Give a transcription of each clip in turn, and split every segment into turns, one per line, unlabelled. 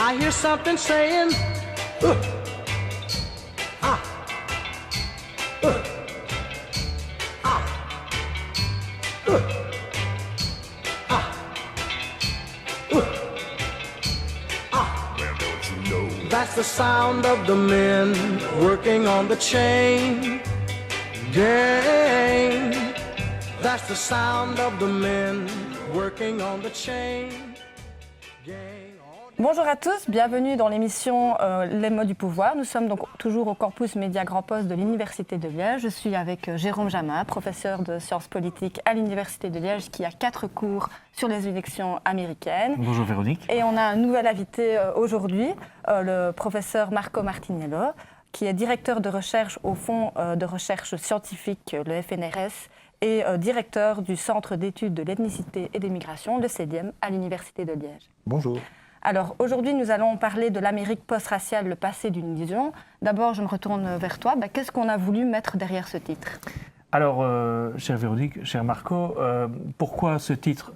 I hear something saying, ah, ah,
Well, don't you know?
that's the sound of the men working on the chain gang. That's the sound of the men working on the chain gang.
Bonjour à tous, bienvenue dans l'émission Les mots du pouvoir. Nous sommes donc toujours au campus Média Grand Poste de l'Université de Liège. Je suis avec Jérôme Jamin, professeur de sciences politiques à l'Université de Liège, qui a 4 cours sur les élections américaines.
Bonjour Véronique.
Et on a un nouvel invité aujourd'hui, le professeur Marco Martinello, qui est directeur de recherche au Fonds de recherche scientifique, le FNRS, et directeur du Centre d'études de l'ethnicité et des migrations, le CEDIEM, à l'Université de Liège.
Bonjour.
Alors aujourd'hui, nous allons parler de l'Amérique post-raciale, le passé d'une illusion. D'abord, je me retourne vers toi. Qu'est-ce qu'on a voulu mettre derrière ce titre ?
Alors, chère Véronique, cher Marco, pourquoi ce titre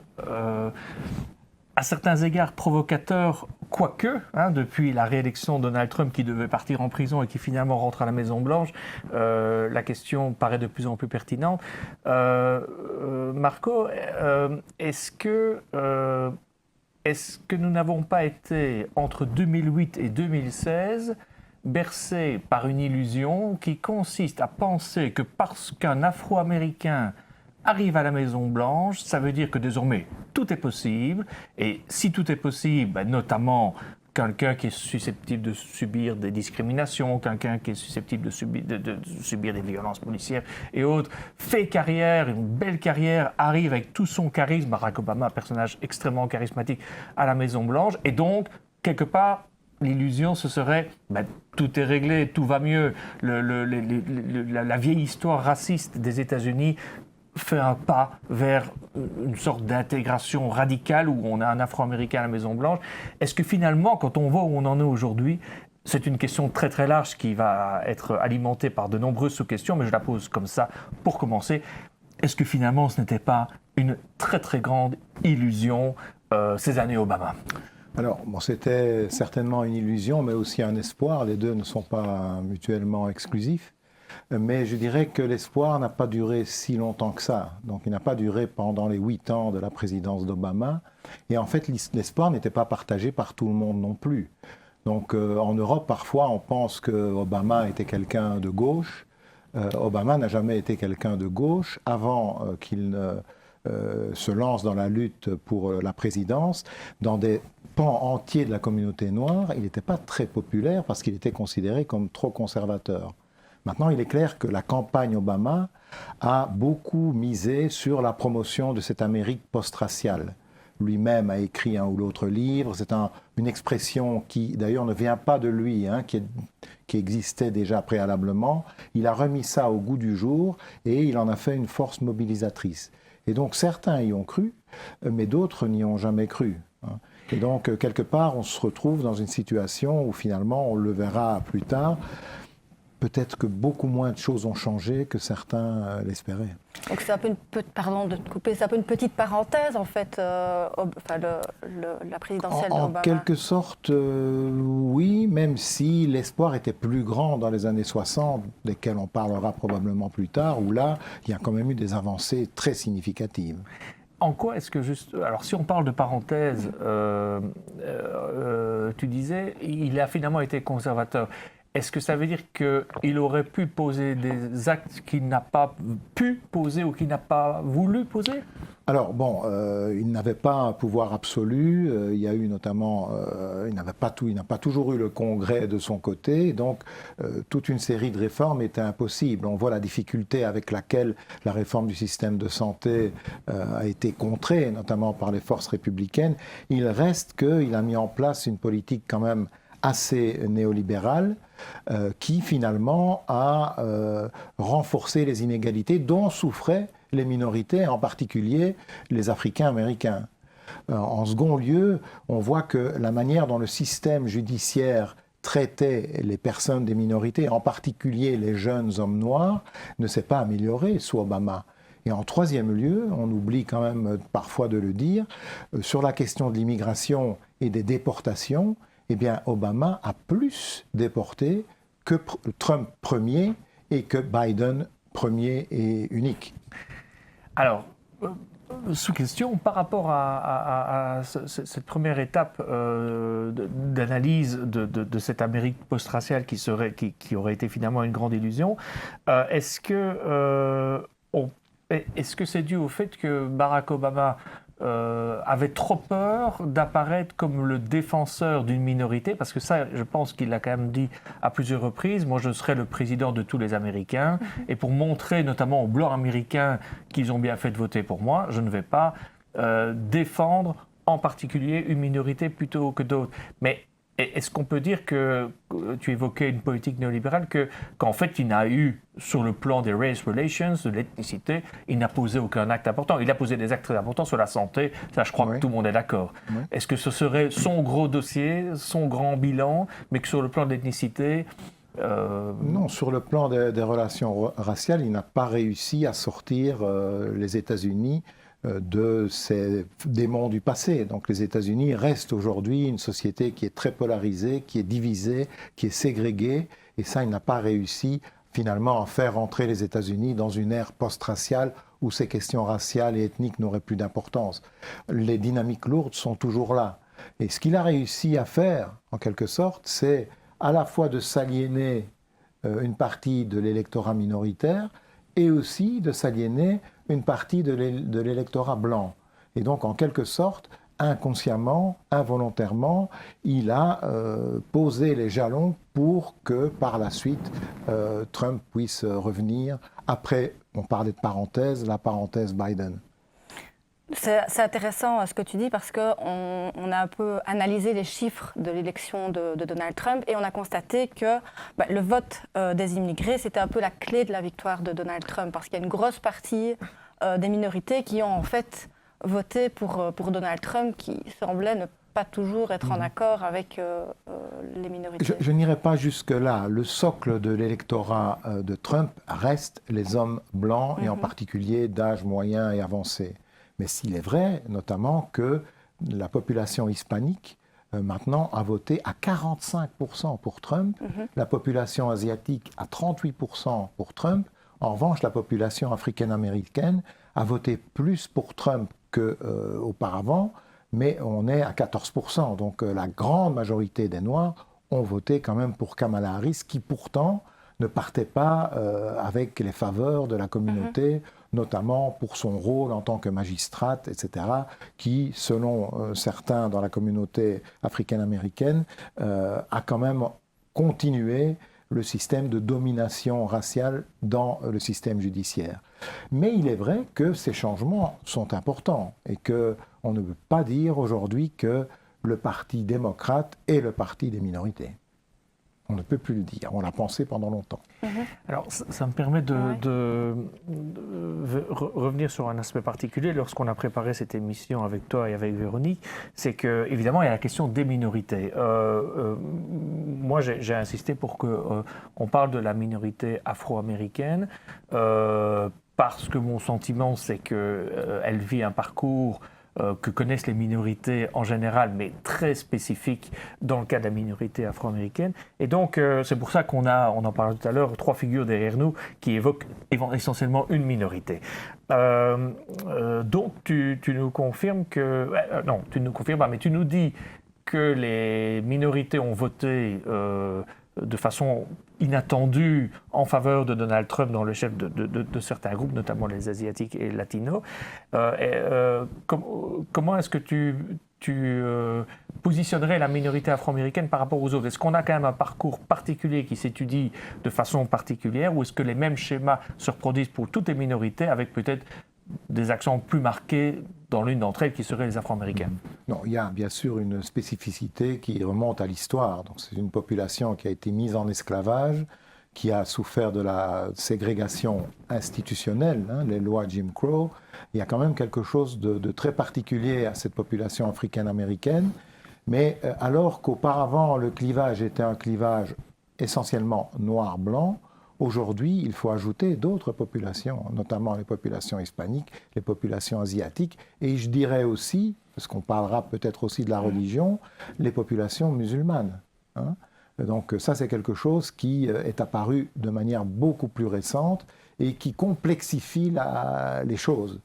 à certains égards provocateur, quoique, depuis la réélection de Donald Trump qui devait partir en prison et qui finalement rentre à la Maison-Blanche, la question paraît de plus en plus pertinente. Marco, est-ce que nous n'avons pas été, entre 2008 et 2016, bercés par une illusion qui consiste à penser que parce qu'un Afro-Américain arrive à la Maison-Blanche, ça veut dire que désormais tout est possible, et si tout est possible, notamment quelqu'un qui est susceptible de subir des discriminations, quelqu'un qui est susceptible de subir des violences policières et autres, fait carrière, une belle carrière, arrive avec tout son charisme, Barack Obama, un personnage extrêmement charismatique, à la Maison-Blanche, et donc, quelque part, l'illusion, ce serait tout est réglé, tout va mieux, la vieille histoire raciste des États-Unis fait un pas vers une sorte d'intégration radicale où on a un Afro-Américain à la Maison-Blanche. Est-ce que finalement, quand on voit où on en est aujourd'hui, c'est une question très très large qui va être alimentée par de nombreuses sous-questions, mais je la pose comme ça pour commencer. Est-ce que finalement ce n'était pas une très très grande illusion ces années Obama ?
Alors, c'était certainement une illusion, mais aussi un espoir. Les deux ne sont pas mutuellement exclusifs. Mais je dirais que l'espoir n'a pas duré si longtemps que ça. Donc, il n'a pas duré pendant les 8 ans de la présidence d'Obama. Et en fait, l'espoir n'était pas partagé par tout le monde non plus. Donc, en Europe, parfois, on pense qu'Obama était quelqu'un de gauche. Obama n'a jamais été quelqu'un de gauche. Avant qu'il ne se lance dans la lutte pour la présidence, dans des pans entiers de la communauté noire, il n'était pas très populaire parce qu'il était considéré comme trop conservateur. Maintenant, il est clair que la campagne Obama a beaucoup misé sur la promotion de cette Amérique post-raciale. Lui-même a écrit un ou l'autre livre. C'est une expression qui, d'ailleurs, ne vient pas de lui, qui existait déjà préalablement. Il a remis ça au goût du jour et il en a fait une force mobilisatrice. Et donc, certains y ont cru, mais d'autres n'y ont jamais cru. Et donc, quelque part, on se retrouve dans une situation où, finalement, on le verra plus tard, peut-être que beaucoup moins de choses ont changé que certains l'espéraient.
Donc c'est un peu pardon de te couper, c'est un peu une petite parenthèse en fait, la présidentielle d'Obama.
En quelque sorte, oui, même si l'espoir était plus grand dans les années 60, desquels on parlera probablement plus tard, où là, il y a quand même eu des avancées très significatives.
En quoi est-ce que alors si on parle de parenthèse, tu disais, il a finalement été conservateur. Est-ce que ça veut dire qu'il aurait pu poser des actes qu'il n'a pas pu poser ou qu'il n'a pas voulu poser ?
Alors il n'avait pas un pouvoir absolu. Il y a eu notamment, il n'a pas toujours eu le Congrès de son côté. Donc toute une série de réformes était impossible. On voit la difficulté avec laquelle la réforme du système de santé a été contrée, notamment par les forces républicaines. Il reste qu'il a mis en place une politique quand même assez néolibérale, qui finalement a renforcé les inégalités dont souffraient les minorités, en particulier les Africains-Américains. En second lieu, on voit que la manière dont le système judiciaire traitait les personnes des minorités, en particulier les jeunes hommes noirs, ne s'est pas améliorée sous Obama. Et en troisième lieu, on oublie quand même parfois de le dire, sur la question de l'immigration et des déportations, eh bien Obama a plus déporté que Trump premier et que Biden premier et unique.
Alors, sous question, par rapport à cette première étape d'analyse de cette Amérique post-raciale qui aurait été finalement une grande illusion, est-ce que c'est dû au fait que Barack Obama avait trop peur d'apparaître comme le défenseur d'une minorité, parce que ça, je pense qu'il l'a quand même dit à plusieurs reprises, moi je serai le président de tous les Américains, et pour montrer notamment aux Blancs américains qu'ils ont bien fait de voter pour moi, je ne vais pas défendre en particulier une minorité plutôt que d'autres. Mais est-ce qu'on peut dire que, tu évoquais une politique néolibérale, qu'en fait il n'a eu, sur le plan des race relations, de l'ethnicité, il n'a posé aucun acte important. Il a posé des actes très importants sur la santé, ça je crois que tout le monde est d'accord. Oui. Est-ce que ce serait son gros dossier, son grand bilan, mais que sur le plan de l'ethnicité...
Non, sur le plan des relations raciales, il n'a pas réussi à sortir les États-Unis de ces démons du passé. Donc les États-Unis restent aujourd'hui une société qui est très polarisée, qui est divisée, qui est ségrégée, et ça, il n'a pas réussi finalement à faire entrer les États-Unis dans une ère post-raciale où ces questions raciales et ethniques n'auraient plus d'importance. Les dynamiques lourdes sont toujours là. Et ce qu'il a réussi à faire, en quelque sorte, c'est à la fois de s'aliéner une partie de l'électorat minoritaire et aussi de s'aliéner une partie de l'électorat blanc. Et donc, en quelque sorte, inconsciemment, involontairement, il a posé les jalons pour que, par la suite, Trump puisse revenir. Après, on parlait de parenthèse, la parenthèse Biden.
C'est intéressant ce que tu dis parce qu'on a un peu analysé les chiffres de l'élection de Donald Trump et on a constaté que le vote des immigrés, c'était un peu la clé de la victoire de Donald Trump parce qu'il y a une grosse partie des minorités qui ont en fait voté pour Donald Trump qui semblait ne pas toujours être en accord avec les minorités.
Je n'irai pas jusque-là. Le socle de l'électorat de Trump reste les hommes blancs et en particulier d'âge moyen et avancé. Mais s'il est vrai, notamment, que la population hispanique, maintenant, a voté à 45% pour Trump, la population asiatique à 38% pour Trump. En revanche, la population africaine-américaine a voté plus pour Trump qu'auparavant, mais on est à 14%. Donc la grande majorité des Noirs ont voté quand même pour Kamala Harris, qui pourtant ne partait pas avec les faveurs de la communauté, notamment pour son rôle en tant que magistrate, etc., qui, selon certains dans la communauté africaine-américaine, a quand même continué le système de domination raciale dans le système judiciaire. Mais il est vrai que ces changements sont importants et qu'on ne peut pas dire aujourd'hui que le Parti démocrate est le parti des minorités. On ne peut plus le dire. On l'a pensé pendant longtemps.
Alors, ça me permet de revenir sur un aspect particulier. Lorsqu'on a préparé cette émission avec toi et avec Véronique, c'est qu'évidemment, il y a la question des minorités. Moi, j'ai insisté pour qu'on parle de la minorité afro-américaine, parce que mon sentiment, c'est qu'elle vit un parcours que connaissent les minorités en général, mais très spécifique dans le cas de la minorité afro-américaine. Et donc, c'est pour ça on en parlait tout à l'heure, 3 figures derrière nous qui évoquent essentiellement une minorité. Donc, tu nous confirmes que... non, tu nous confirmes pas, mais tu nous dis que les minorités ont voté de façon inattendue en faveur de Donald Trump dans le chef de certains groupes, notamment les Asiatiques et Latinos. Comment est-ce que tu positionnerais la minorité afro-américaine par rapport aux autres? Est-ce qu'on a quand même un parcours particulier qui s'étudie de façon particulière ou est-ce que les mêmes schémas se reproduisent pour toutes les minorités avec peut-être des accents plus marqués dans l'une d'entre elles qui seraient les Afro-Américaines?
Non, il y a bien sûr une spécificité qui remonte à l'histoire. Donc, c'est une population qui a été mise en esclavage, qui a souffert de la ségrégation institutionnelle, les lois Jim Crow. Il y a quand même quelque chose de très particulier à cette population africaine-américaine. Mais alors qu'auparavant, le clivage était un clivage essentiellement noir-blanc, Aujourd'hui, il faut ajouter d'autres populations, notamment les populations hispaniques, les populations asiatiques, et je dirais aussi, parce qu'on parlera peut-être aussi de la religion, les populations musulmanes. Hein. Donc ça, c'est quelque chose qui est apparu de manière beaucoup plus récente et qui complexifie les choses.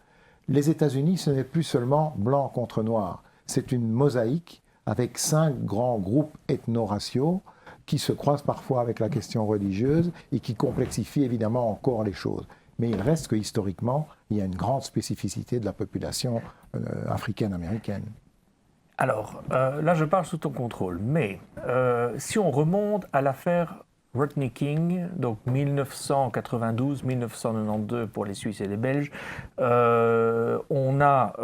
Les États-Unis, ce n'est plus seulement blanc contre noir, c'est une mosaïque avec 5 grands groupes ethno-raciaux qui se croisent parfois avec la question religieuse et qui complexifient évidemment encore les choses. Mais il reste que historiquement, il y a une grande spécificité de la population africaine-américaine.
Alors, là, je parle sous ton contrôle, mais si on remonte à l'affaire Rodney King, donc 1992-1992 pour les Suisses et les Belges, on a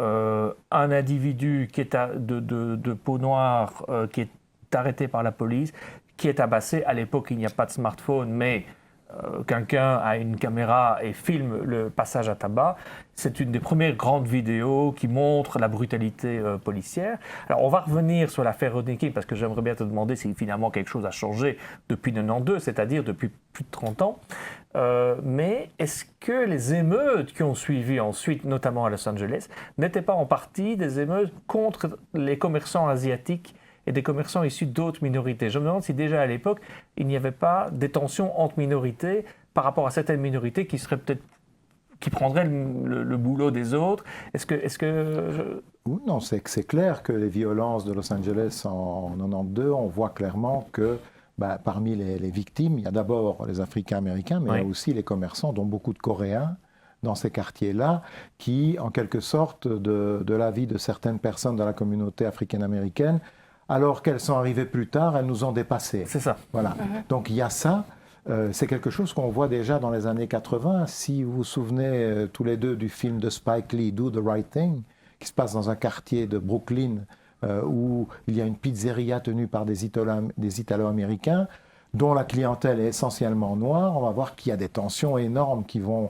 un individu qui est de peau noire qui est arrêté par la police, qui est tabassé. À l'époque, il n'y a pas de smartphone, mais quelqu'un a une caméra et filme le passage à tabac. C'est une des premières grandes vidéos qui montre la brutalité policière. Alors, on va revenir sur l'affaire Rodney King, parce que j'aimerais bien te demander si finalement quelque chose a changé depuis 92, c'est-à-dire depuis plus de 30 ans. Mais est-ce que les émeutes qui ont suivi ensuite, notamment à Los Angeles, n'étaient pas en partie des émeutes contre les commerçants asiatiques et des commerçants issus d'autres minorités? Je me demande si déjà à l'époque, il n'y avait pas des tensions entre minorités par rapport à certaines minorités qui prendraient le boulot des autres.
Non, c'est clair que les violences de Los Angeles en 92, on voit clairement que parmi les victimes, il y a d'abord les Africains-Américains, mais il y a aussi les commerçants, dont beaucoup de Coréens, dans ces quartiers-là, qui, en quelque sorte, de l'avis de certaines personnes de la communauté africaine-américaine, alors qu'elles sont arrivées plus tard, elles nous ont dépassés.
C'est ça.
Voilà. Donc il y a ça. C'est quelque chose qu'on voit déjà dans les années 80. Si vous vous souvenez tous les deux du film de Spike Lee, Do the Right Thing, qui se passe dans un quartier de Brooklyn où il y a une pizzeria tenue par des Italo-Américains, dont la clientèle est essentiellement noire, on va voir qu'il y a des tensions énormes qui vont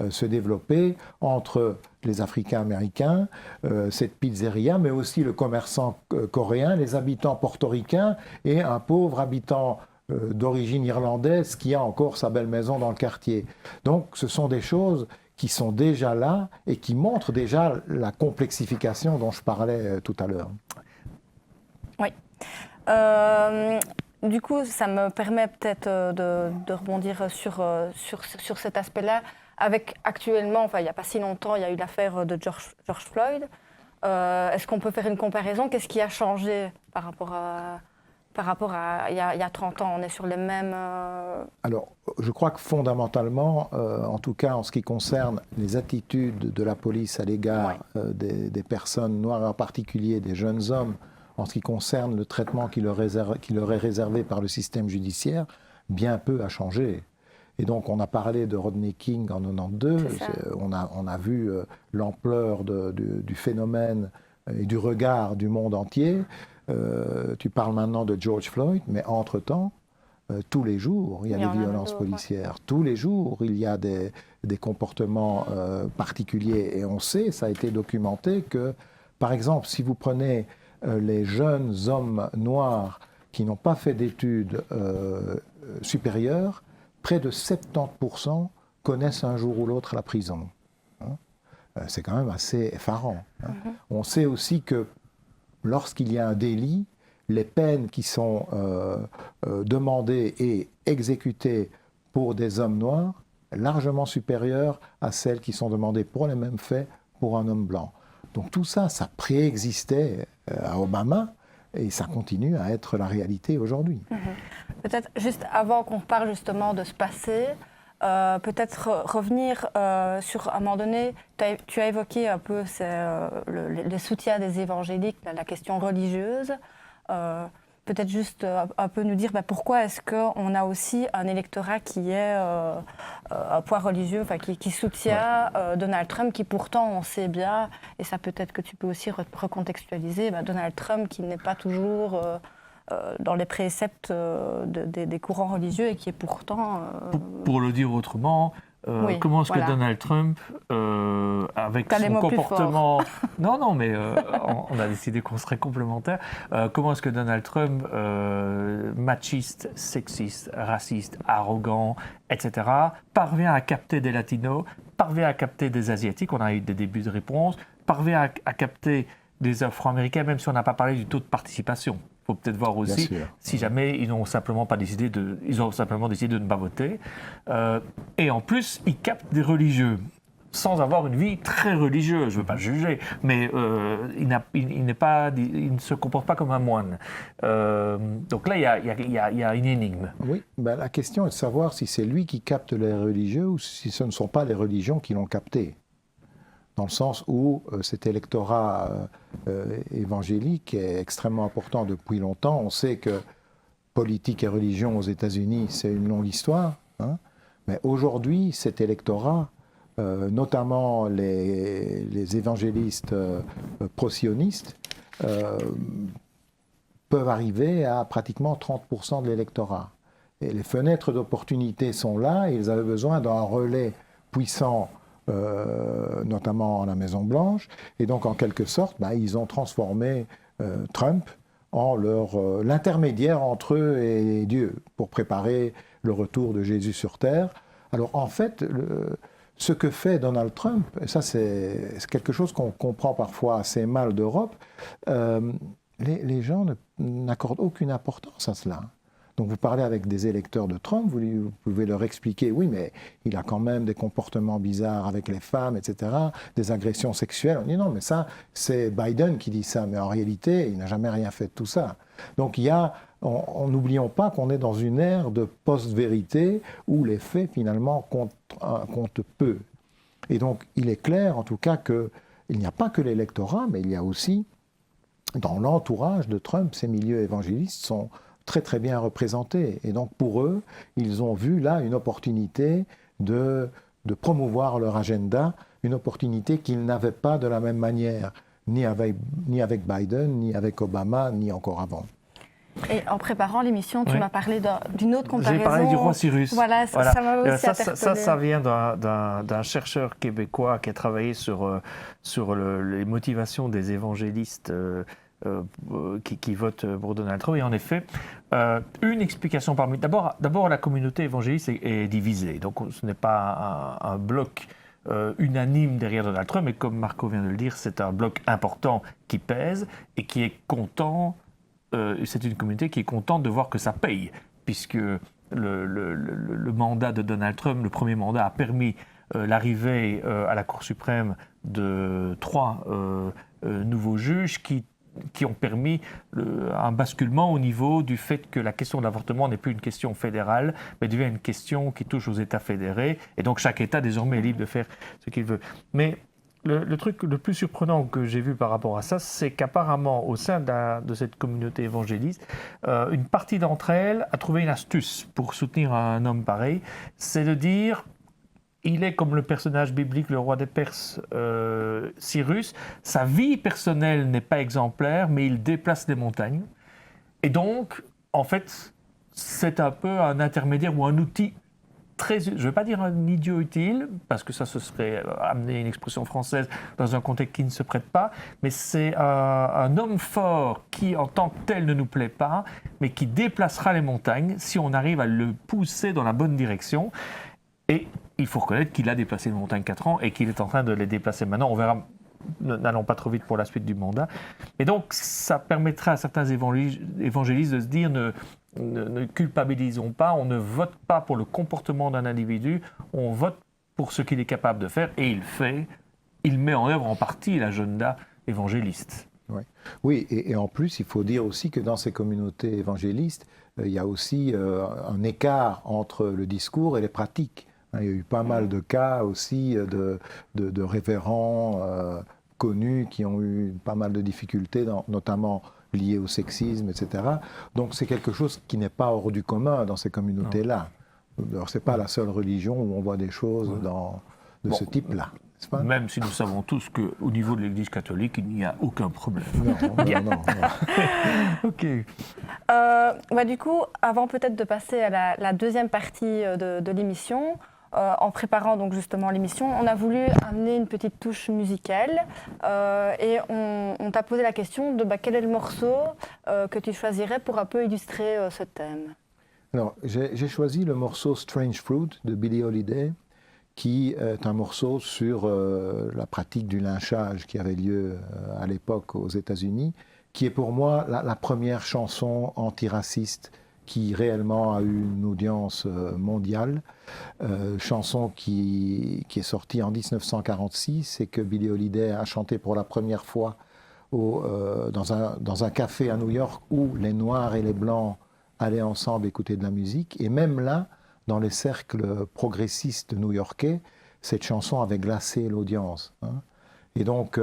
se développer entre les Africains-Américains, cette pizzeria, mais aussi le commerçant coréen, les habitants portoricains et un pauvre habitant d'origine irlandaise qui a encore sa belle maison dans le quartier. Donc ce sont des choses qui sont déjà là et qui montrent déjà la complexification dont je parlais tout à l'heure.
Oui. Du coup, ça me permet peut-être de rebondir sur cet aspect-là. Avec actuellement, il n'y a pas si longtemps, il y a eu l'affaire de George Floyd. Est-ce qu'on peut faire une comparaison? Qu'est-ce qui a changé par rapport à il y a 30 ans? On est sur les mêmes...
Alors, je crois que fondamentalement, en tout cas en ce qui concerne les attitudes de la police à l'égard des personnes noires, en particulier des jeunes hommes, en ce qui concerne le traitement qui leur est réservé par le système judiciaire, bien peu a changé. Et donc, on a parlé de Rodney King en 92, on a vu l'ampleur du phénomène et du regard du monde entier. Tu parles maintenant de George Floyd, mais entre-temps, tous les jours, il y a des violences policières. Tous les jours, il y a des comportements particuliers. Et on sait, ça a été documenté, que, par exemple, si vous prenez les jeunes hommes noirs qui n'ont pas fait d'études supérieures, près de 70% connaissent un jour ou l'autre la prison. C'est quand même assez effarant. On sait aussi que lorsqu'il y a un délit, les peines qui sont demandées et exécutées pour des hommes noirs, largement supérieures à celles qui sont demandées pour les mêmes faits pour un homme blanc. Donc tout ça, ça préexistait à Obama et ça continue à être la réalité aujourd'hui.
Peut-être juste avant qu'on parle justement de ce passé, peut-être revenir sur, à un moment donné, tu as évoqué un peu le soutien des évangéliques, la question religieuse. Peut-être juste un peu nous dire pourquoi est-ce qu'on a aussi un électorat qui est un poids religieux, qui soutient Donald Trump, qui pourtant, on sait bien, et ça peut-être que tu peux aussi recontextualiser, Donald Trump qui n'est pas toujours dans les préceptes des courants religieux et qui est pourtant...
Pour le dire autrement,
Oui,
comment est-ce
voilà.
que Donald Trump, avec
T'as les
son
mots plus
comportement... Non, mais on a décidé qu'on serait complémentaires. Comment est-ce que Donald Trump, machiste, sexiste, raciste, arrogant, etc., parvient à capter des latinos, parvient à capter des asiatiques, on a eu des débuts de réponse, parvient à capter des afro-américains, même si on n'a pas parlé du taux de participation. Il faut peut-être voir aussi si jamais ils ont simplement décidé de ne pas voter. Et en plus, ils captent des religieux sans avoir une vie très religieuse. Je ne veux pas le juger, mais il ne se comporte pas comme un moine. Donc là, il y a une énigme.
Oui, ben, la question est de savoir si c'est lui qui capte les religieux ou si ce ne sont pas les religions qui l'ont capté. Dans le sens où cet électorat évangélique est extrêmement important depuis longtemps. On sait que politique et religion aux États-Unis, c'est une longue histoire. Hein, mais aujourd'hui, cet électorat, notamment les évangélistes pro-sionistes, peuvent arriver à pratiquement 30% de l'électorat. Et les fenêtres d'opportunité sont là, et ils avaient besoin d'un relais puissant, notamment à la Maison-Blanche, et donc en quelque sorte, ils ont transformé Trump en l'intermédiaire entre eux et Dieu, pour préparer le retour de Jésus sur Terre. Alors en fait, ce que fait Donald Trump, et ça c'est quelque chose qu'on comprend parfois assez mal d'Europe, les gens n'accordent aucune importance à cela. Donc vous parlez avec des électeurs de Trump, vous pouvez leur expliquer, oui, mais il a quand même des comportements bizarres avec les femmes, etc., des agressions sexuelles. On dit non, mais ça, c'est Biden qui dit ça, mais en réalité, il n'a jamais rien fait de tout ça. Donc n'oublions pas qu'on est dans une ère de post-vérité où les faits, finalement, comptent peu. Et donc, il est clair, en tout cas, qu'il n'y a pas que l'électorat, mais il y a aussi, dans l'entourage de Trump, ces milieux évangélistes sont très très bien représentés. Et donc pour eux, ils ont vu là une opportunité de promouvoir leur agenda, une opportunité qu'ils n'avaient pas de la même manière, ni avec Biden, ni avec Obama, ni encore avant.
Et en préparant l'émission, tu m'as parlé d'une autre comparaison.
J'ai parlé du roi Cyrus.
Voilà, ça m'a aussi interpellé.
Ça vient d'un chercheur québécois qui a travaillé sur les motivations des évangélistes qui votent pour Donald Trump. Et en effet, une explication parmi... D'abord, la communauté évangéliste est divisée. Donc ce n'est pas un bloc unanime derrière Donald Trump, mais comme Marco vient de le dire, c'est un bloc important qui pèse et qui est content... c'est une communauté qui est contente de voir que ça paye, puisque le mandat de Donald Trump, le premier mandat, a permis l'arrivée à la Cour suprême de 3 nouveaux juges qui ont permis un basculement au niveau du fait que la question de l'avortement n'est plus une question fédérale, mais devient une question qui touche aux États fédérés, et donc chaque État désormais est libre de faire ce qu'il veut. Mais le truc le plus surprenant que j'ai vu par rapport à ça, c'est qu'apparemment, au sein de cette communauté évangéliste, une partie d'entre elles a trouvé une astuce pour soutenir un homme pareil, c'est de dire... Il est comme le personnage biblique, le roi des Perses, Cyrus. Sa vie personnelle n'est pas exemplaire, mais il déplace des montagnes. Et donc, en fait, c'est un peu un intermédiaire ou un outil très... Je ne veux pas dire un idiot utile, parce que ça, ce serait amener une expression française dans un contexte qui ne se prête pas, mais c'est un homme fort qui, en tant que tel, ne nous plaît pas, mais qui déplacera les montagnes si on arrive à le pousser dans la bonne direction. Et il faut reconnaître qu'il a déplacé les montagnes 4 ans et qu'il est en train de les déplacer maintenant. On verra, n'allons pas trop vite pour la suite du mandat. Et donc, ça permettra à certains évangélistes de se dire ne culpabilisons pas, on ne vote pas pour le comportement d'un individu, on vote pour ce qu'il est capable de faire. Et il met en œuvre en partie l'agenda évangéliste.
Oui, et en plus, il faut dire aussi que dans ces communautés évangélistes, il y a aussi un écart entre le discours et les pratiques. Il y a eu pas mal de cas aussi de révérends connus qui ont eu pas mal de difficultés, notamment liées au sexisme, etc. Donc c'est quelque chose qui n'est pas hors du commun dans ces communautés-là. Alors c'est pas la seule religion où on voit des choses de ce type-là.
Même si nous savons tous qu'au niveau de l'Église catholique, il n'y a aucun problème.
Non.
Ok.
Du coup, avant peut-être de passer à la deuxième partie de l'émission, en préparant donc justement l'émission, on a voulu amener une petite touche musicale et on t'a posé la question de quel est le morceau que tu choisirais pour un peu illustrer ce thème.
Alors, j'ai choisi le morceau Strange Fruit de Billie Holiday, qui est un morceau sur la pratique du lynchage qui avait lieu à l'époque aux États-Unis, qui est pour moi la première chanson antiraciste qui réellement a eu une audience mondiale. Chanson qui est sortie en 1946 et que Billie Holiday a chanté pour la première fois dans un café à New York où les Noirs et les Blancs allaient ensemble écouter de la musique. Et même là, dans les cercles progressistes new-yorkais, cette chanson avait glacé l'audience. Et donc,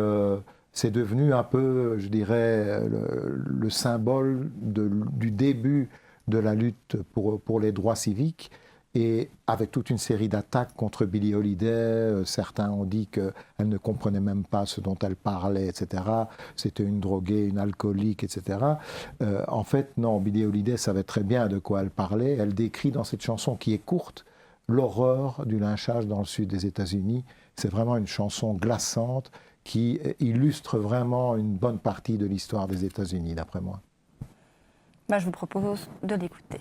c'est devenu un peu, je dirais, le symbole du début de la lutte pour les droits civiques, et avec toute une série d'attaques contre Billie Holiday. Certains ont dit qu'elle ne comprenait même pas ce dont elle parlait, etc. C'était une droguée, une alcoolique, etc. En fait, non, Billie Holiday savait très bien de quoi elle parlait. Elle décrit dans cette chanson, qui est courte, l'horreur du lynchage dans le sud des États-Unis. C'est vraiment une chanson glaçante qui illustre vraiment une bonne partie de l'histoire des États-Unis, d'après moi.
Je vous propose de l'écouter.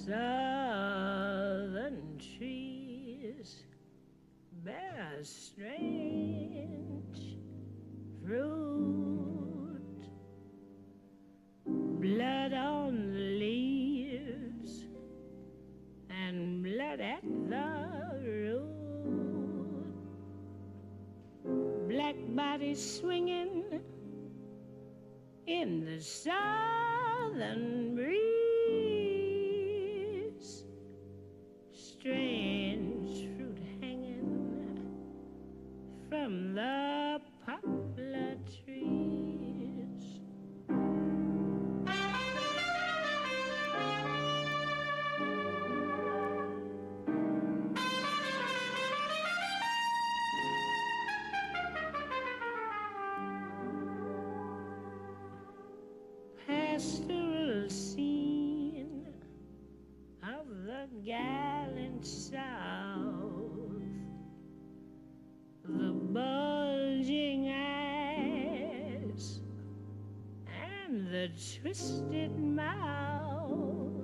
Southern trees bear a strange fruit, blood on the leaves and blood at the root, black bodies swinging in the southern breeze. Strange fruit hanging from the poplar trees. Pastoral scene of the gallant South, the bulging eyes and the twisted mouth,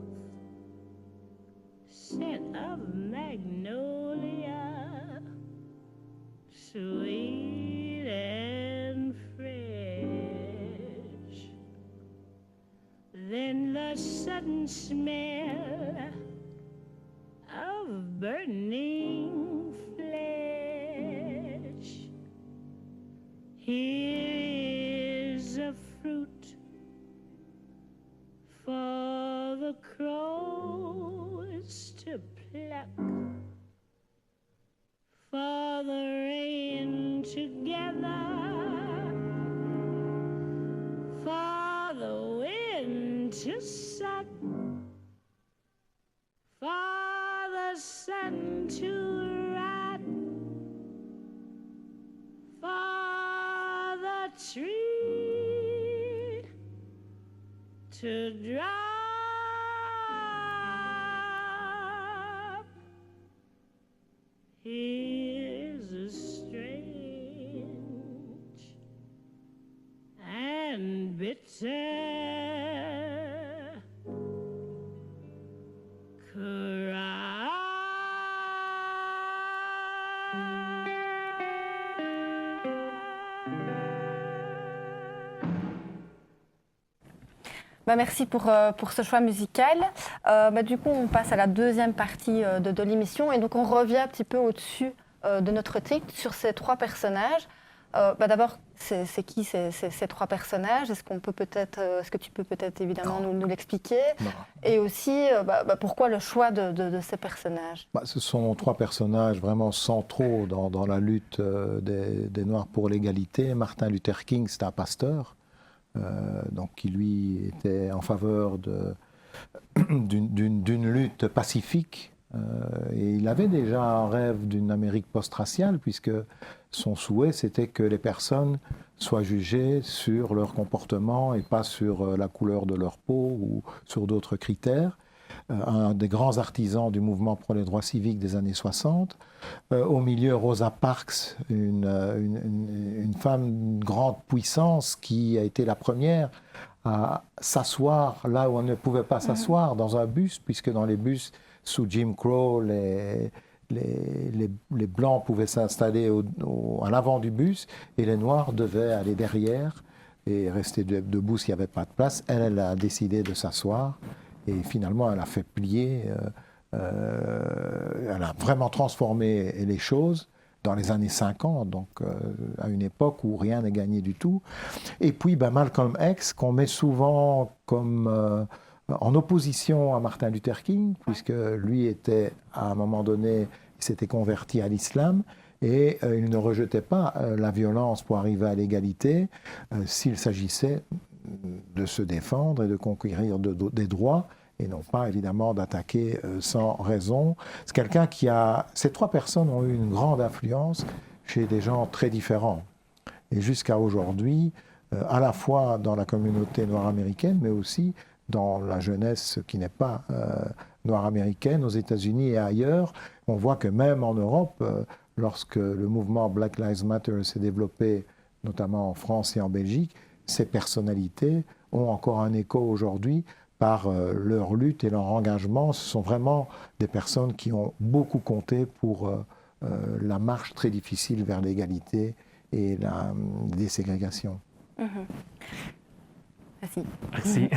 scent of magnolia, sweet and fresh. Then the sudden smell of burning flesh. Here is a fruit for the crows to pluck, for the rain to gather, for the wind to suck, for the sun to rot, for the tree to drop. Here's a strange and bitter
Merci pour ce choix musical. Du coup, on passe à la deuxième partie de l'émission et donc on revient un petit peu au-dessus de notre titre sur ces trois personnages. D'abord, c'est qui ces trois personnages? Est-ce que tu peux peut-être évidemment nous l'expliquer? Et aussi, pourquoi le choix de ces personnages?
Ce sont trois personnages vraiment centraux dans la lutte des Noirs pour l'égalité. Martin Luther King, c'est un pasteur. Donc qui lui était en faveur d'une lutte pacifique Et il avait déjà un rêve d'une Amérique post-raciale, puisque son souhait, c'était que les personnes soient jugées sur leur comportement et pas sur la couleur de leur peau ou sur d'autres critères. Un des grands artisans du mouvement pour les droits civiques des années 60. Au milieu, Rosa Parks, une femme d'une grande puissance qui a été la première à s'asseoir là où on ne pouvait pas s'asseoir, dans un bus, puisque dans les bus, sous Jim Crow, les Blancs pouvaient s'installer à l'avant du bus et les Noirs devaient aller derrière et rester debout s'il n'y avait pas de place. Elle a décidé de s'asseoir et finalement elle a fait plier, elle a vraiment transformé les choses dans les années 50, donc à une époque où rien n'est gagné du tout. Et puis Malcolm X, qu'on met souvent comme en opposition à Martin Luther King, puisque lui était, à un moment donné, il s'était converti à l'islam, et il ne rejetait pas la violence pour arriver à l'égalité, s'il s'agissait de se défendre et de conquérir des droits, et non pas évidemment d'attaquer sans raison. C'est quelqu'un qui a... Ces trois personnes ont eu une grande influence chez des gens très différents. Et jusqu'à aujourd'hui, à la fois dans la communauté noire américaine, mais aussi dans la jeunesse qui n'est pas noire américaine, aux États-Unis et ailleurs, on voit que même en Europe, lorsque le mouvement Black Lives Matter s'est développé, notamment en France et en Belgique, ces personnalités ont encore un écho aujourd'hui par leur lutte et leur engagement. Ce sont vraiment des personnes qui ont beaucoup compté pour la marche très difficile vers l'égalité et la déségrégation.
Merci.
Merci.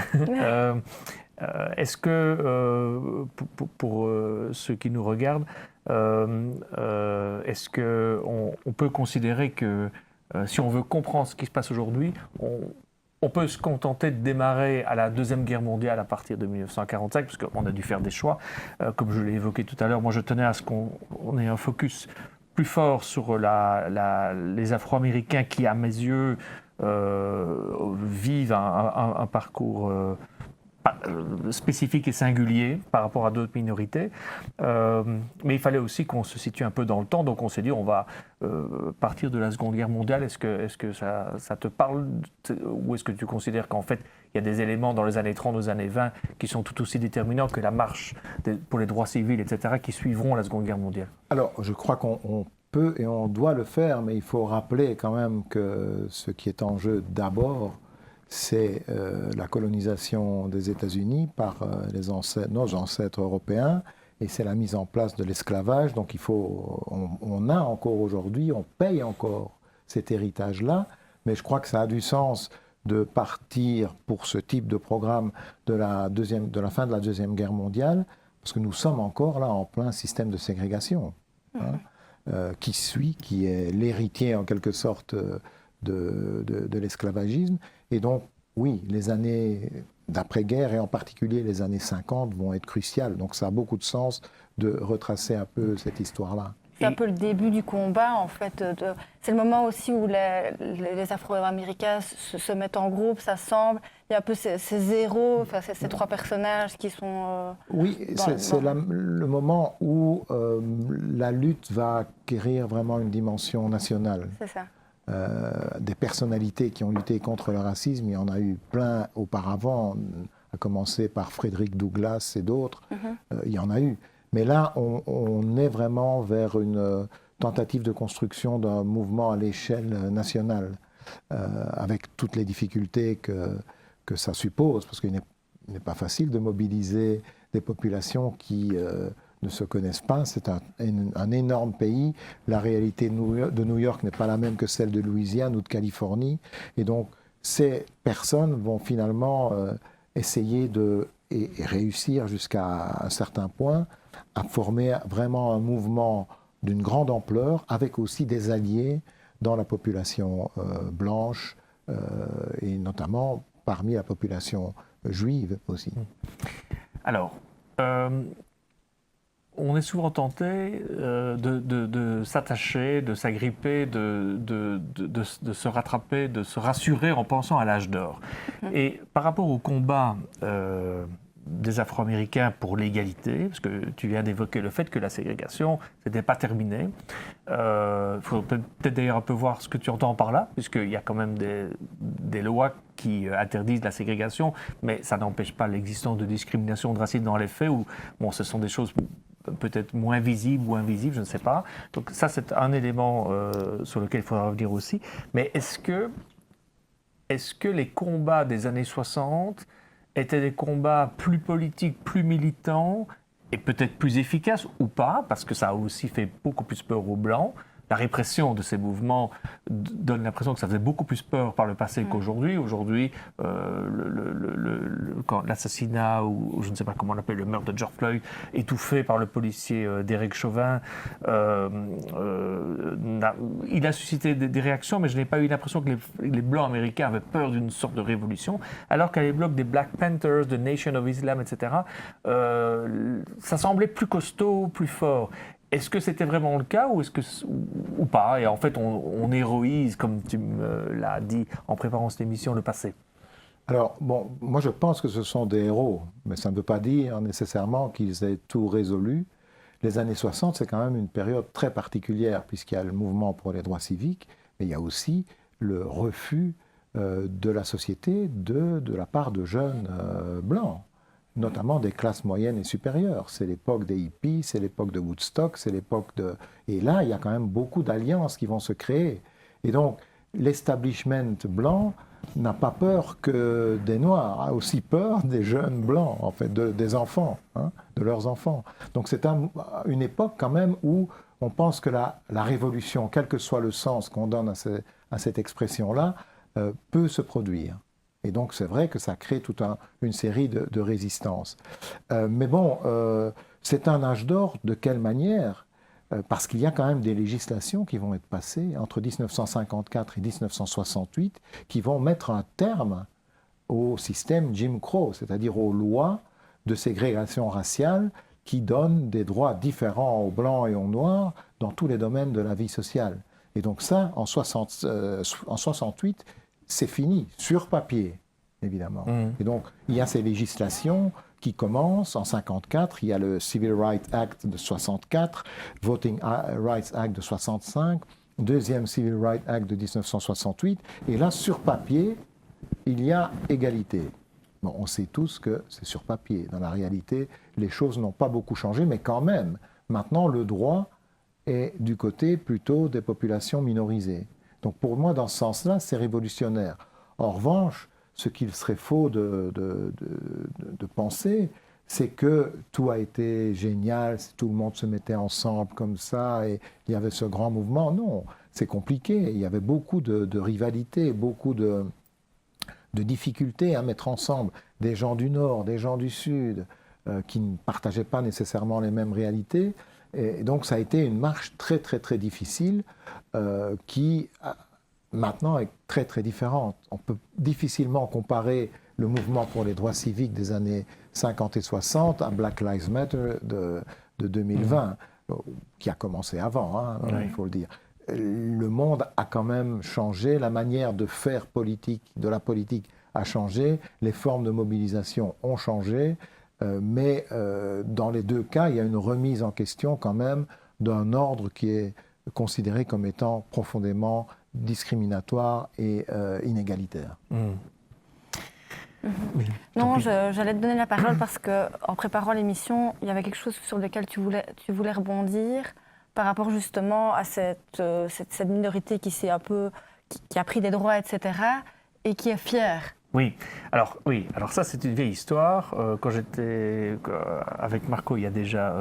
Est-ce que, pour ceux qui nous regardent, est-ce qu'on peut considérer que si on veut comprendre ce qui se passe aujourd'hui, on peut se contenter de démarrer à la Deuxième Guerre mondiale à partir de 1945, parce qu'on a dû faire des choix. Comme je l'ai évoqué tout à l'heure, moi je tenais à ce qu'on ait un focus plus fort sur les Afro-Américains qui, à mes yeux, vivent un parcours spécifique et singulier par rapport à d'autres minorités. Mais il fallait aussi qu'on se situe un peu dans le temps, donc on s'est dit on va partir de la Seconde Guerre mondiale. Est-ce que ça te parle ou est-ce que tu considères qu'en fait il y a des éléments dans les années 30, aux années 20 qui sont tout aussi déterminants que la marche pour les droits civils, etc., qui suivront la Seconde Guerre mondiale? Alors,
je crois qu'on peut et on doit le faire, mais il faut rappeler quand même que ce qui est en jeu d'abord, c'est la colonisation des États-Unis par nos ancêtres européens, et c'est la mise en place de l'esclavage. Donc on a encore aujourd'hui, on paye encore cet héritage-là, mais je crois que ça a du sens de partir pour ce type de programme de la fin de la Deuxième Guerre mondiale, parce que nous sommes encore là en plein système de ségrégation, qui est l'héritier en quelque sorte de l'esclavagisme. Et donc, oui, les années d'après-guerre, et en particulier les années 50, vont être cruciales. Donc ça a beaucoup de sens de retracer un peu cette histoire-là.
C'est un peu le début du combat, en fait. C'est le moment aussi où les Afro-Américains se mettent en groupe, s'assemblent. Il y a un peu ces héros, enfin, ces trois personnages qui sont...
oui, c'est le moment où la lutte va acquérir vraiment une dimension nationale.
C'est ça.
Des personnalités qui ont lutté contre le racisme, il y en a eu plein auparavant, à commencer par Frédéric Douglass et d'autres, il y en a eu. Mais là, on est vraiment vers une tentative de construction d'un mouvement à l'échelle nationale, avec toutes les difficultés que ça suppose, parce qu'il n'est pas facile de mobiliser des populations qui ne se connaissent pas. C'est un énorme pays. La réalité de New York n'est pas la même que celle de Louisiane ou de Californie. Et donc, ces personnes vont finalement essayer et réussir jusqu'à un certain point à former vraiment un mouvement d'une grande ampleur, avec aussi des alliés dans la population blanche, et notamment parmi la population juive aussi. Alors,
on est souvent tenté de s'attacher, de s'agripper, de se rattraper, de se rassurer en pensant à l'âge d'or. Et par rapport au combat des Afro-Américains pour l'égalité, parce que tu viens d'évoquer le fait que la ségrégation, n'était pas terminé. Il faut peut-être d'ailleurs un peu voir ce que tu entends par là, puisqu'il y a quand même des lois qui interdisent la ségrégation, mais ça n'empêche pas l'existence de discrimination, de racisme dans les faits, où bon, ce sont des choses peut-être moins visibles ou invisibles, je ne sais pas. Donc ça, c'est un élément sur lequel il faudra revenir aussi. Mais est-ce que les combats des années 60 étaient des combats plus politiques, plus militants et peut-être plus efficaces ou pas, parce que ça a aussi fait beaucoup plus peur aux Blancs. La répression de ces mouvements donne l'impression que ça faisait beaucoup plus peur par le passé qu'aujourd'hui. Aujourd'hui, quand l'assassinat, ou je ne sais pas comment on l'appelle, le meurtre de George Floyd, étouffé par le policier Derek Chauvin, il a suscité des réactions, mais je n'ai pas eu l'impression que les Blancs américains avaient peur d'une sorte de révolution, alors qu'à l'époque des Black Panthers, de Nation of Islam, etc., ça semblait plus costaud, plus fort. Est-ce que c'était vraiment le cas ou pas? Et en fait, on héroïse, comme tu me l'as dit en préparant cette émission, le passé.
Alors, bon, moi je pense que ce sont des héros, mais ça ne veut pas dire nécessairement qu'ils aient tout résolu. Les années 60, c'est quand même une période très particulière, puisqu'il y a le mouvement pour les droits civiques, mais il y a aussi le refus de la société de la part de jeunes blancs, notamment des classes moyennes et supérieures. C'est l'époque des hippies, c'est l'époque de Woodstock, c'est l'époque de... Et là, il y a quand même beaucoup d'alliances qui vont se créer. Et donc, l'establishment blanc n'a pas peur que des Noirs, a aussi peur des jeunes blancs, en fait, des enfants, hein, de leurs enfants. Donc c'est une époque quand même où on pense que la révolution, quel que soit le sens qu'on donne à cette expression-là, peut se produire. Et donc c'est vrai que ça crée toute une série de résistances. Mais bon, c'est un âge d'or de quelle manière ? Parce qu'il y a quand même des législations qui vont être passées entre 1954 et 1968 qui vont mettre un terme au système Jim Crow, c'est-à-dire aux lois de ségrégation raciale qui donnent des droits différents aux Blancs et aux Noirs dans tous les domaines de la vie sociale. Et donc ça, en 68, c'est fini, sur papier, évidemment. Et donc, il y a ces législations qui commencent en 54. Il y a le Civil Rights Act de 64, Voting Rights Act de 65, deuxième Civil Rights Act de 1968. Et là, sur papier, il y a égalité. Bon, on sait tous que c'est sur papier. Dans la réalité, les choses n'ont pas beaucoup changé, mais quand même, maintenant, le droit est du côté plutôt des populations minorisées. Donc pour moi, dans ce sens-là, c'est révolutionnaire. En revanche, ce qu'il serait faux de penser, c'est que tout a été génial, tout le monde se mettait ensemble comme ça, et il y avait ce grand mouvement. Non, c'est compliqué. Il y avait beaucoup de rivalités, beaucoup de difficultés à mettre ensemble des gens du Nord, des gens du Sud, qui ne partageaient pas nécessairement les mêmes réalités. Et donc ça a été une marche très très très difficile qui maintenant est très très différente. On peut difficilement comparer le mouvement pour les droits civiques des années 50 et 60 à Black Lives Matter de 2020, qui a commencé avant, hein, il faut le dire. Le monde a quand même changé, la manière de faire politique, de la politique a changé, les formes de mobilisation ont changé, mais dans les deux cas, il y a une remise en question quand même d'un ordre qui est considéré comme étant profondément discriminatoire et inégalitaire.
Oui, non, j'allais te donner la parole parce qu'en préparant l'émission, il y avait quelque chose sur lequel tu voulais rebondir par rapport justement à cette minorité qui a pris des droits, etc., et qui est fière.
Oui, alors ça c'est une vieille histoire. Quand j'étais avec Marco il y a déjà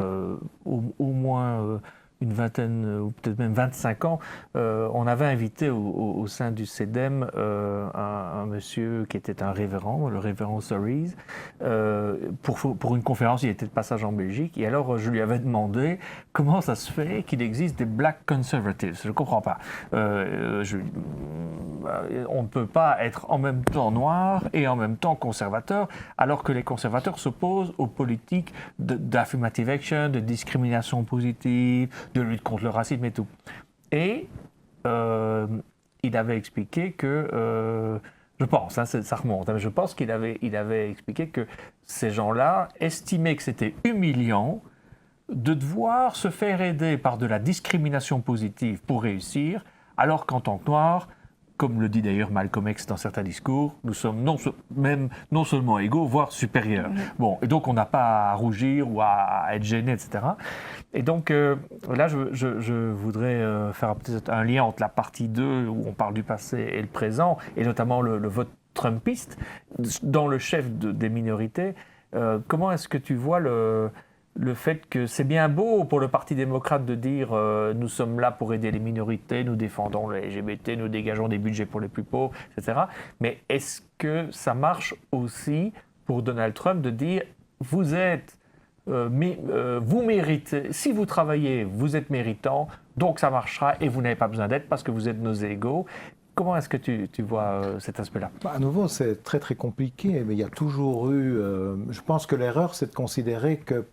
au moins une vingtaine ou peut-être même 25 ans, on avait invité au sein du CEDEM un monsieur qui était un révérend, le révérend Cerise, pour une conférence. Il était de passage en Belgique, et alors je lui avais demandé comment ça se fait qu'il existe des black conservatives. Je ne comprends pas. On ne peut pas être en même temps noir et en même temps conservateur, alors que les conservateurs s'opposent aux politiques d'affirmative action, de discrimination positive, de lutte contre le racisme et tout. Et il avait expliqué que Je pense, hein, ça remonte. Mais je pense qu'il avait expliqué que ces gens-là estimaient que c'était humiliant de devoir se faire aider par de la discrimination positive pour réussir, alors qu'en tant que Noirs, comme le dit d'ailleurs Malcolm X dans certains discours, nous sommes non seulement égaux, voire supérieurs. Bon, et donc on n'a pas à rougir ou à être gêné, etc. Et donc là, je voudrais faire peut-être un lien entre la partie 2, où on parle du passé, et le présent, et notamment le vote trumpiste, dans le chef des minorités. Comment est-ce que tu vois le fait que c'est bien beau pour le Parti démocrate de dire nous sommes là pour aider les minorités, nous défendons les LGBT, nous dégageons des budgets pour les plus pauvres, etc. Mais est-ce que ça marche aussi pour Donald Trump de dire vous êtes, vous méritez, si vous travaillez, vous êtes méritant, donc ça marchera et vous n'avez pas besoin d'aide parce que vous êtes nos égaux. Comment est-ce que tu vois cet aspect-là?
À nouveau, c'est très très compliqué, mais il y a toujours eu... je pense que l'erreur, c'est de considérer que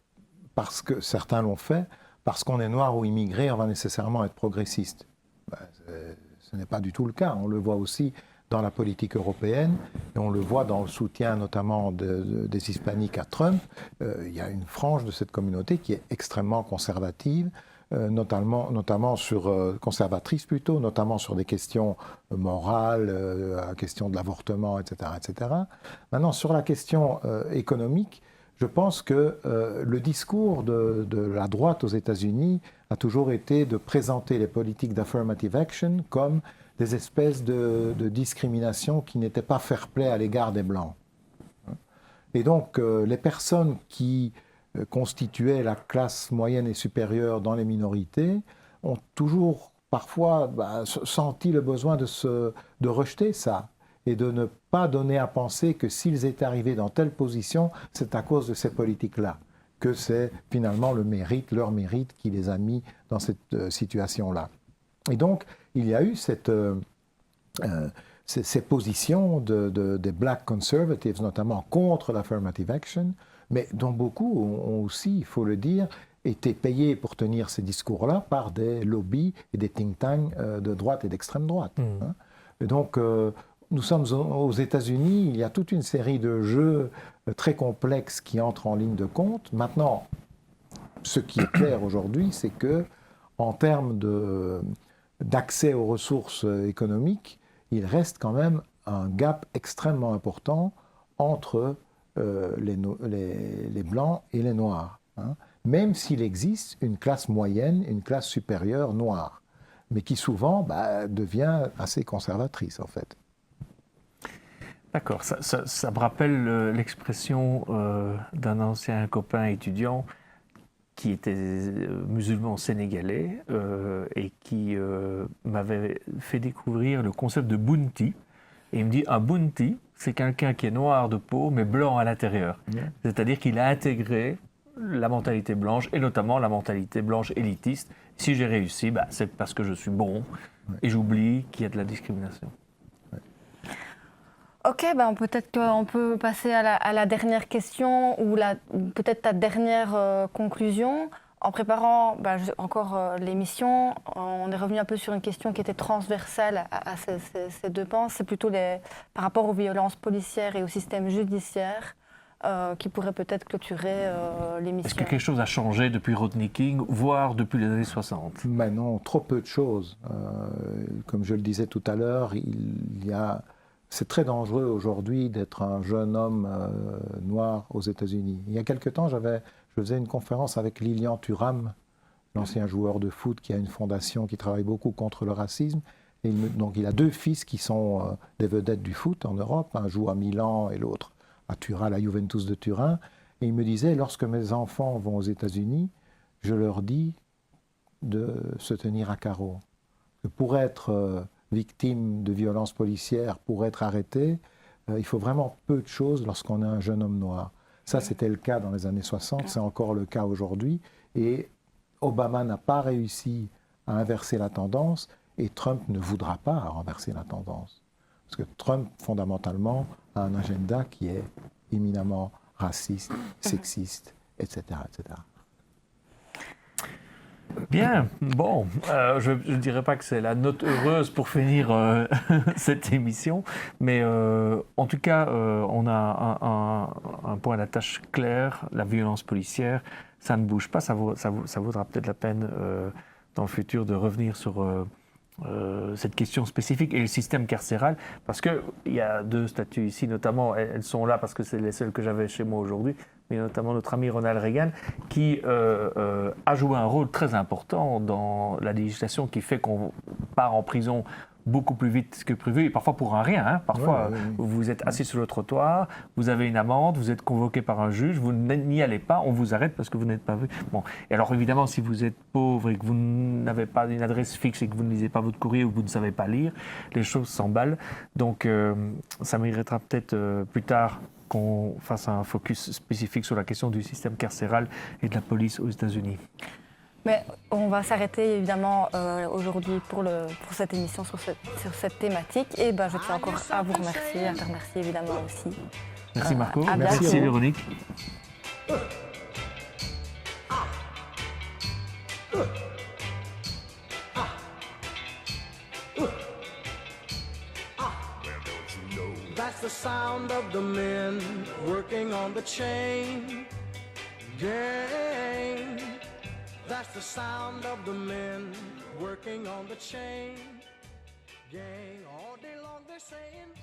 parce que certains l'ont fait, parce qu'on est noir ou immigré, on va nécessairement être progressiste. Ce n'est pas du tout le cas. On le voit aussi dans la politique européenne, et on le voit dans le soutien notamment des hispaniques à Trump. Il y a une frange de cette communauté qui est extrêmement conservative, notamment sur, conservatrice plutôt, notamment sur des questions morales, la question de l'avortement, etc., etc. Maintenant, sur la question économique, je pense que le discours de la droite aux États-Unis a toujours été de présenter les politiques d'affirmative action comme des espèces de discrimination qui n'étaient pas fair-play à l'égard des Blancs. Et donc, les personnes qui constituaient la classe moyenne et supérieure dans les minorités ont toujours parfois senti le besoin de rejeter ça et de ne pas donner à penser que s'ils étaient arrivés dans telle position, c'est à cause de ces politiques-là, que c'est finalement leur mérite qui les a mis dans cette situation-là. Et donc, il y a eu ces positions des Black Conservatives, notamment contre l'affirmative action, mais dont beaucoup ont aussi, il faut le dire, été payés pour tenir ces discours-là par des lobbies et des think tanks de droite et d'extrême droite. Hein. Et donc, nous sommes aux États-Unis, il y a toute une série de jeux très complexes qui entrent en ligne de compte. Maintenant, ce qui est clair aujourd'hui, c'est que, en termes d'accès aux ressources économiques, il reste quand même un gap extrêmement important entre les Blancs et les Noirs. Hein. Même s'il existe une classe moyenne, une classe supérieure noire, mais qui souvent devient assez conservatrice en fait.
D'accord, ça me rappelle l'expression d'un ancien copain étudiant qui était musulman sénégalais et qui m'avait fait découvrir le concept de bounty. Et il me dit, un bounty, c'est quelqu'un qui est noir de peau, mais blanc à l'intérieur. Yeah. C'est-à-dire qu'il a intégré la mentalité blanche, et notamment la mentalité blanche élitiste. Si j'ai réussi, c'est parce que je suis bon, et j'oublie qu'il y a de la discrimination.
Ok, peut-être qu'on peut passer à la dernière question ou peut-être ta dernière conclusion. En préparant encore l'émission, on est revenu un peu sur une question qui était transversale à ces deux pans. C'est plutôt par rapport aux violences policières et au système judiciaire qui pourrait peut-être clôturer l'émission.
Est-ce
que
quelque chose a changé depuis Rodney King, voire depuis les années 60 ?
Mais non, trop peu de choses. Comme je le disais tout à l'heure, c'est très dangereux aujourd'hui d'être un jeune homme noir aux États-Unis. Il y a quelque temps, je faisais une conférence avec Lilian Thuram, l'ancien joueur de foot qui a une fondation qui travaille beaucoup contre le racisme. Et donc il a deux fils qui sont des vedettes du foot en Europe. Un joue à Milan et l'autre à Turin, la Juventus de Turin. Et il me disait, lorsque mes enfants vont aux États-Unis, je leur dis de se tenir à carreau. Que pour être victime de violences policières, pour être arrêté, il faut vraiment peu de choses lorsqu'on est un jeune homme noir. Ça, c'était le cas dans les années 60, c'est encore le cas aujourd'hui. Et Obama n'a pas réussi à inverser la tendance, et Trump ne voudra pas renverser la tendance. Parce que Trump, fondamentalement, a un agenda qui est éminemment raciste, sexiste, etc., etc.
Bien, bon, je ne dirais pas que c'est la note heureuse pour finir cette émission, mais en tout cas, on a un point d'attache clair, la violence policière, ça ne bouge pas, ça vaudra peut-être la peine dans le futur de revenir sur cette question spécifique et le système carcéral, parce qu'il y a deux statues ici, notamment, elles sont là parce que c'est les seules que j'avais chez moi aujourd'hui, mais notamment notre ami Ronald Reagan, qui a joué un rôle très important dans la législation qui fait qu'on part en prison beaucoup plus vite que prévu, et parfois pour un rien. Hein. Parfois, vous êtes assis sur le trottoir, vous avez une amende, vous êtes convoqué par un juge, vous n'y allez pas, on vous arrête parce que vous n'êtes pas vu. Bon. Et alors évidemment, si vous êtes pauvre et que vous n'avez pas une adresse fixe et que vous ne lisez pas votre courrier ou que vous ne savez pas lire, les choses s'emballent. Donc ça méritera peut-être plus tard qu'on fasse un focus spécifique sur la question du système carcéral et de la police aux États-Unis.
Mais on va s'arrêter évidemment aujourd'hui pour cette émission sur cette thématique. Et ben, je tiens encore à vous remercier, à te remercier évidemment aussi.
Merci Marco,
à
merci
bientôt.
Véronique.
That's the sound of the men working on the chain gang. That's the sound of the men working on the chain gang. All day long they're saying,